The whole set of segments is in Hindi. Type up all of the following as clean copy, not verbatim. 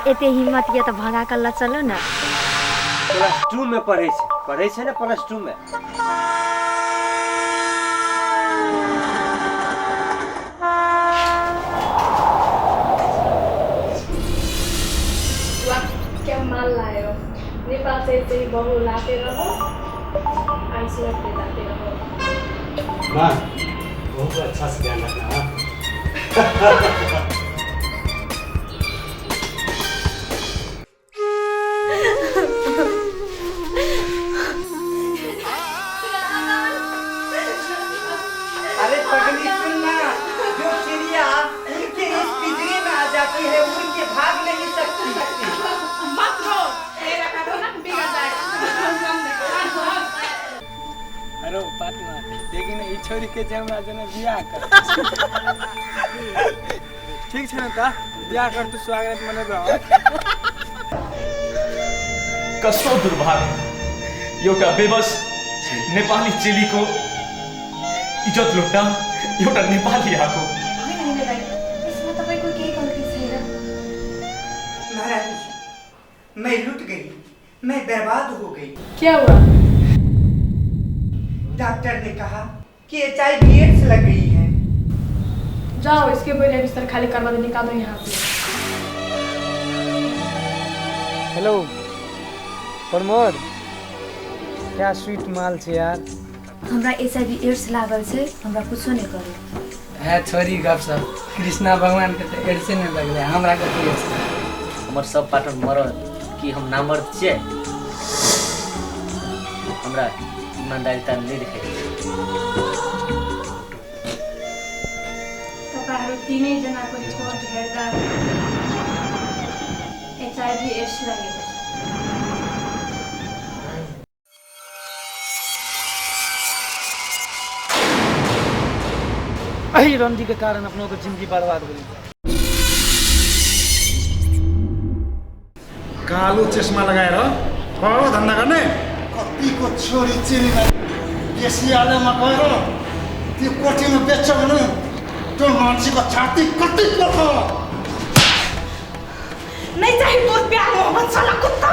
एते हिम्मत ये तो भागा कर ला चलो ना। +2 में पढ़े छे ना +2 में। क्या माल लाए हो? नेपाल से ही बहू लाते रहो, आइस लगते जाते रहो। माँ बहुत अच्छा से ध्यान रखना। अरे पगली सुनना, जो चिड़िया उनके इस पिंजरे में आ जाती है उनके भाग नहीं सकती। मत रो, मेरा काम ना बिगड़ जाएगा। अरे पार्टनर लेकिन ई छोरी के जे हमरा जने बियाह कर। ठीक छ न त बियाह कर, तू स्वागत मनेबे। कस्तो दुर्भाग्य एउटा बेबस नेपाली चेलीको इज्जत लुट्न एउटा नेपाली आको। इसमें तो कोई के गलती छैन। महारानी मैं लुट गई, मैं बर्बाद हो गई। क्या हुआ? डॉक्टर ने कहा कि HIV एड्स लग गई है। जाओ इसके पहले बिस्तर खाली करवा दो, निकालो यहाँ से। हेलो प्रमोद, क्या स्वीट माल छे यार। हमरा HIV एड्स लागल छै, हमरा कुछो नहीं करे। है छोरी गपसप, कृष्णा भगवान के त एड्स ने लगले, हमरा के की है। हमर सब पार्टनर मरद कि हम नामर्द छियै। हमरा ईमानदारी नहीं दिखाई। तपाईहरु तीनै जनाको रिपोर्ट हेर्दा HIV एड्स लागेको छ। अही रंडी के कारण अपनों को जिंदगी बर्बाद हो गई। कालो चश्मा लगाएर हो धन्दा गर्ने कतिको छोरी चेलीलाई केसियालेमा गएर त्यो कोठीमा बेच्छ भने त्यो मान्छेको छाती कति पर्छ। नहीं चाहिए तो प्यार मोहब्बत साला कुत्ता।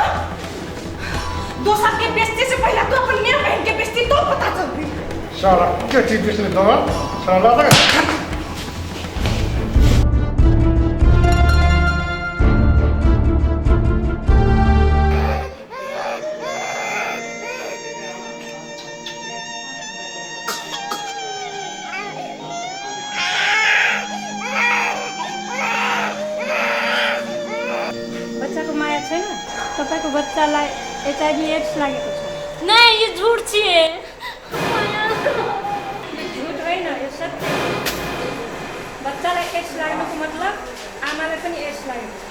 दोसर के बेइज्जती से पहले तो अपन मेरे बहन के बेइज्जती तो पता चलती। साला के चीज बेच्ने दो साला लगा। बच्चाको माया छैन? तपाईको बच्चालाई HIV एड्स लागेको छ। नहीं ये झूठ छिए। झुट होइन, यो सत्य। बच्चालाई एड्स लाग्नुको मतलब आमालाई पनि एड्स लागेको छ।